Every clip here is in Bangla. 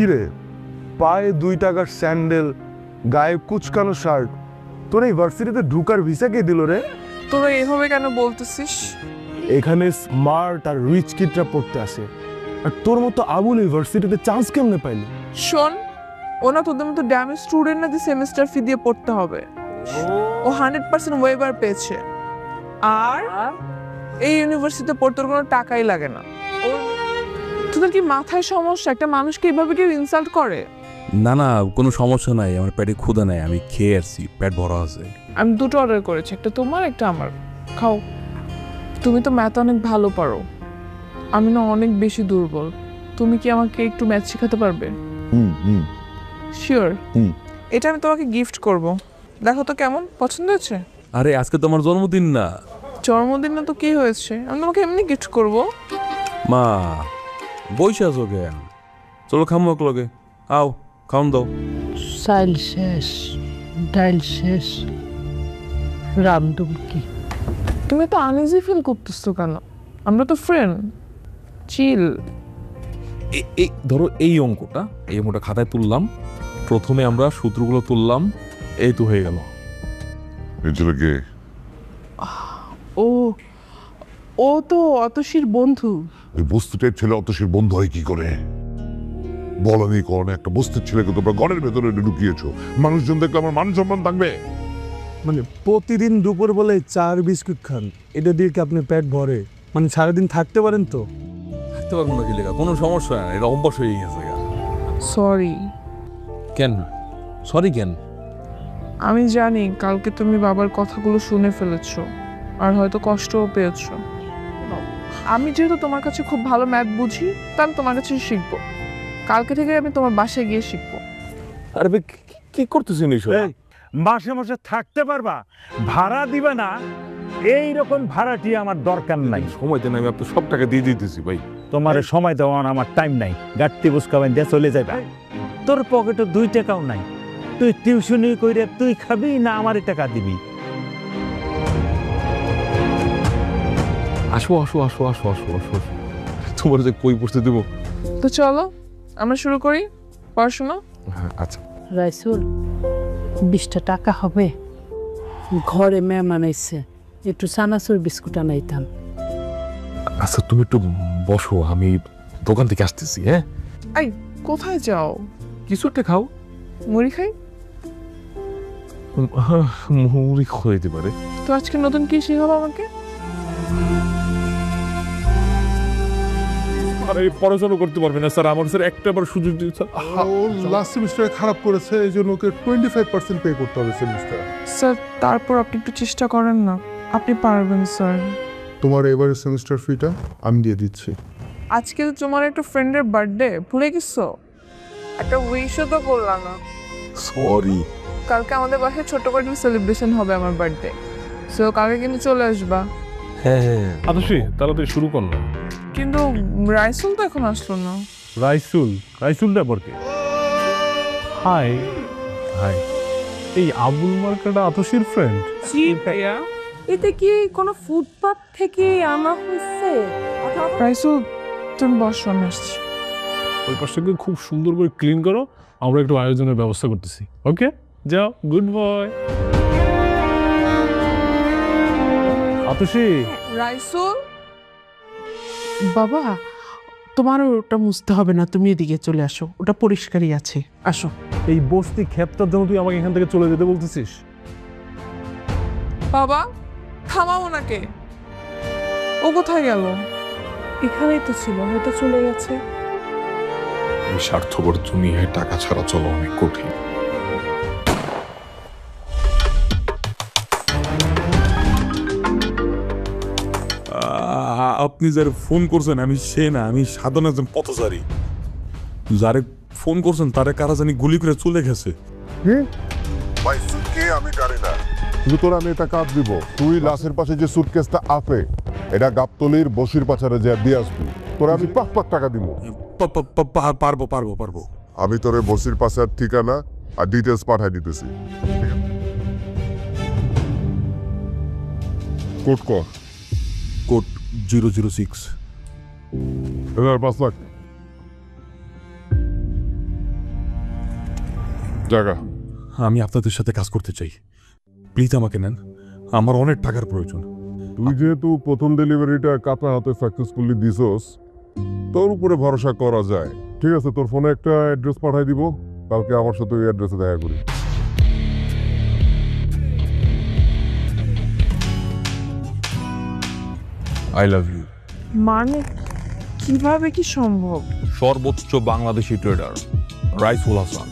কিরে, পায়ে 2 টাকার স্যান্ডেল, গায়ে কুচকানো শার্ট, তোর এই ভার্সিটিতে ঢুকার ভিসা কে দিল রে? তোরা এভাবে কেন বলতেছিস? এখানে স্মার্ট আর রিচ কিডরা পড়তে আসে, আর তোর মতো আবুল ইউনিভার্সিটিতে চান্স কেমনে পাইলি? শোন, ওনা তোদের মতো ড্যামেজ স্টুডেন্ট না যে সেমিস্টার ফি দিয়ে পড়তে হবে। ও 100% ওয়েবার পেয়েছে, আর এই ইউনিভার্সিটিতে পড়তে কোনো টাকাই লাগে না। তোদের কি মাথায় সমস্যা? একটা মানুষকে এভাবে কেউ ইনসাল্ট করে? না না, কোনো সমস্যা নাই, আমার পেটে ক্ষুধা নাই, আমি খেয়ে আসছি, পেট ভরা আছে। আমি 2টো অর্ডার করেছি, একটা তোমার একটা আমার। খাও। তুমি তো ম্যাথ অনেক ভালো পারো, আমি না অনেক বেশি দুর্বল। তুমি কি আমাকে একটু ম্যাথ শেখাতে পারবে? শিওর। এটা আমি তোমাকে গিফট করব, দেখো তো কেমন, পছন্দ হয়েছে? আরে আজকে তো আমার জন্মদিন না। জন্মদিন না তো কি হয়েছে, আমি তোমাকে এমনি গিফট করব। মা বইসা আছো কেন? চলো খামো এক লগে, আও খাওন দাও। চাইল শেষ, ডাইল শেষ, রামদুম কি? তুমি তো আনইজি ফিল করতেছো কেন? আমরা তো ফ্রেন্ড, চিল। এই ধরো এই অঙ্কটা খাতায় তুললাম, প্রথমে আমরা সূত্রগুলো তুললাম, এই তো হয়ে গেল। ও ও তো অতসীর বন্ধু। ওই বস্তুটার ছেলে অতসীর বন্ধু হয় কি করে? বলনি কোন একটা বস্তুর ছেলেকে তোমরা ঘরের ভেতরে ঢুকিয়েছো, মানুষজন দেখলে আমার মান সম্মান থাকবে? মানে প্রতিদিন দুপুর বেলায় 4 বিস্কুট খান, এটা দিয়ে কি আপনি পেট ভরে? মানে সারাদিন থাকতে পারেন তো? থাকতে পারবো না কি লেখা, কোনো সমস্যা না, এটা অভ্যাস হয়ে গেছে। সরি। কেন সরি কেন? আমি জানি কালকে তুমি বাবার কথাগুলো শুনে ফেলেছো, আর হয়তো কষ্টও পেয়েছো। আমি যেহেতু তোমার কাছে খুব ভালো ম্যাথ বুঝি, তা আমি তোমার কাছে শিখবো। কালকে থেকে আমি তোমার বাসায় গিয়ে শিখবো। আরে কি করতেছেন এইসব? মাসে মাসে থাকতে পারবা, ভাড়া দিবে না, এইরকম ভাড়াটি আমার দরকার নাই। সময় দেন, আমি আপনার সব টাকা দিয়ে দিতেছি ভাই। তোমার সময় দেওয়ার আমার টাইম নাই, গাড়তি বুসকাবেন দিয়ে চলে যাবা। তোর পকেটে 2 টাকাও নাই, তুই টিউশনি কইরে তুই খাবি না আমারে টাকা দিবি? আসো আসো আসো আসো আসো আসো, তোমার যে কই পড়তে দেবো। তো চলো আমরা শুরু করি পড়াশোনা। হ্যাঁ আচ্ছা। রাইসুল, 20টা টাকা হবে? ঘরে মেহমান আইছে, একটু চানাচুর বিস্কুট আনাইতাম। আচ্ছা তুমি একটু বসো, আমি দোকান থেকে আসতেছি। হ্যাঁ এই কোথায় যাও? কিছু একটা খাও। মুড়ি খাই। মুড়ি খাইতে পারে। তো আজকে নতুন কি শেখাবো আমাকে? আরে পড়াশোনা করতে পারবে না স্যার, আমার স্যার একটা বার সুযোগ দিন স্যার। ও লাস্ট সেমিস্টারে খারাপ করেছে, এই জন্য ওকে 25% পে করতে হবে সেমিস্টার। স্যার তারপর আপনি একটু চেষ্টা করেন না, আপনি পারবেন স্যার। তোমার এবারের সেমিস্টার ফিটা আমি দিয়ে দিচ্ছি। আজকে তো তোমার একটা ফ্রেন্ডের বার্থডে, ভুলে গেছো? একটা উইশও তো করলাম না। সরি। কালকে আমাদের বাসায় ছোট করে সেলিব্রেশন হবে আমার বার্থডে, সো কালকে কিন্তু চলে আসবা। হ্যাঁ হ্যাঁ আদর্শী, তাহলে শুরু কর না। কিন্তু রাইসুল তো এখন আসলো না। রাইসুল ব্যাপারকে হাই হাই, এই আবুল মার্কাটা আতসীর ফ্রেন্ড? জি ভাইয়া। এতে কি কোনো ফুটপাত থেকে আনা হয়েছে? রাইসুল তুমি বসো, আমি আসছি। ওই পাশটাকে খুব সুন্দর করে ক্লিন করো, আমরা একটু আয়োজনের ব্যবস্থা করতেছি। ওকে যাও, গুড বয়। আতসী। রাইসুল বাবা, তোমারও ওটা মুছতে হবে না, তুমি এদিকে চলে আসো, ওটা পরিষ্কারই আছে, আসো। এই বস্তি ক্ষেতটার জন্য তুই আমাকে এখান থেকে চলে যেতে বলতেছিস? বাবা থামাও ওনাকে, ও কোথায় গেল? এখানেই তো ছিল, হয়তো চলে গেছে। এই স্বার্থপর দুনিয়ায় টাকা ছাড়া চলো অনেক কঠিন। আপনি যারে ফোন করছেন আমি সে না, আমি সাধারণ একজন পথচারী। যারে ফোন করছেন তারে কারা জানি গুলি করে চলে গেছে। ভাই কে আমি জানি না, কিন্তু তোরা আমি এটা কাজ দিব। তুই লাশের পাশে যে সুটকেসটা আছে, এটা গাবতলির বসির পাচারে যে দিয়ে আসবি, তোরা আমি 5 টাকা দিব। পারবো পারবো পারবো। আমি তোরে বসির পাশে ঠিকানা আর ডিটেলস পাঠাই দিতেছি। কোড কর। কোড 006। 5 লাখ। জায়গা আমি আপনাদের সাথে কাজ করতে চাই, প্লিজ আমাকে নেন, আমার অনেক টাকার প্রয়োজন। তুই যেহেতু প্রথম ডেলিভারিটা কাটা হাতে সাকসেসফুলি দিছস, তোর উপরে ভরসা করা যায়। ঠিক আছে, তোর ফোনে একটা অ্যাড্রেস পাঠাই দিব, কালকে আমার সাথে ওই অ্যাড্রেসে দেখা করি। I love you. মানে কিভাবে কি সম্ভব? সর্বোচ্চ বাংলাদেশি ট্রেডার রাইসুল হাসান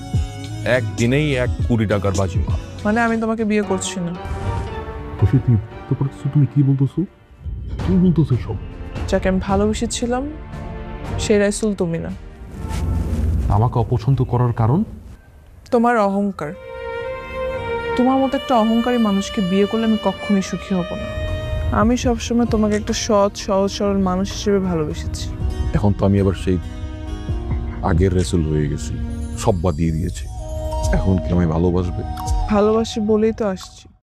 একদিনেই 1 কোটি টাকার বাজিমা। মানে আমি তোমাকে বিয়ে করছি না। তুমি কি বলতেছো? কি বলতেছো সব? যাকে আমি ভালোবেসেছিলাম সেই রাইসুল তুমি না। আমাকে অপছন্দ করার কারণ? তোমার অহংকার। তোমার মতো একটা অহংকারী মানুষকে বিয়ে করলে আমি কখনোই সুখী হব না। আমি সবসময় তোমাকে একটা সৎ সহজ সরল মানুষ হিসেবে ভালোবেসেছি। এখন তো আমি আবার সেই আগের রেসুল হয়ে গেছি, সব বাদ দিয়ে দিয়েছি। এখন কি আমায় ভালোবাসবে? ভালোবাসি বলেই তো আসছি।